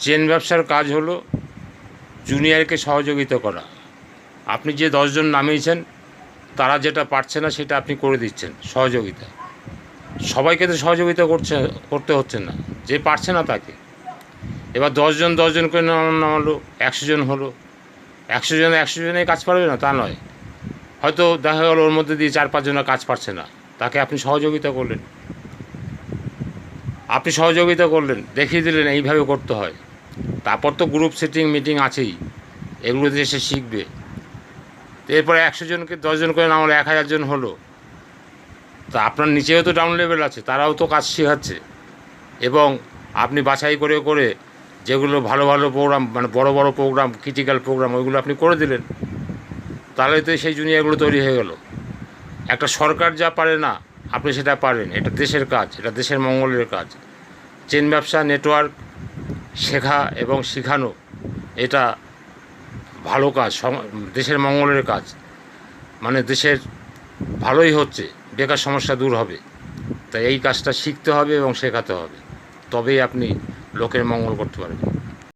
Chain ব্যবসার কাজ হলো জুনিয়রকে সহযোগিতা করা। আপনি যে 10 জন নামিয়েছেন তারা যেটা পারছে না সেটা আপনি করে দিচ্ছেন সহযোগিতা। সবাইকে তো সহযোগিতা করতে হচ্ছে না, যে পারছে না তাকে। এবার 10 জন করে নামালো, 100 জন হলো, 100 জনে কাজ পারবে না তা নয়। হয়তো দেখা গেল ওর মধ্যে দিয়ে 4-5 জনের কাজ পারছে না, তাকে আপনি সহযোগিতা করলেন, দেখিয়ে দিলেন এইভাবে করতে হয়। তারপর তো গ্রুপ সেটিং মিটিং আছেই, এগুলোতে এসে শিখবে। এরপরে 100 জনকে 10 জন করে নামালো, 1000 জন হলো। তা আপনার নিচেও তো ডাউন লেভেল আছে, তারাও তো কাজ শেখাচ্ছে। এবং আপনি বাছাই করে করে যেগুলো ভালো ভালো প্রোগ্রাম, মানে বড় বড় প্রোগ্রাম, ক্রিটিক্যাল প্রোগ্রাম, ওইগুলো আপনি করে দিলেন। তাহলে তো সেই জুনিয়রগুলো তৈরি হয়ে গেল। একটা সরকার যা পারে না আপনি সেটা পারেন। এটা দেশের কাজ, এটা দেশের মঙ্গলের কাজ। চেন ব্যবসা, নেটওয়ার্ক শেখা এবং শেখানো, এটা ভালো কাজ, দেশের মঙ্গলের কাজ। মানে দেশের ভালোই হচ্ছে, বেকার সমস্যা দূর হবে। তাই এই কাজটা শিখতে হবে এবং শেখাতে হবে, তবেই আপনি লোকের মঙ্গল করতে পারবেন।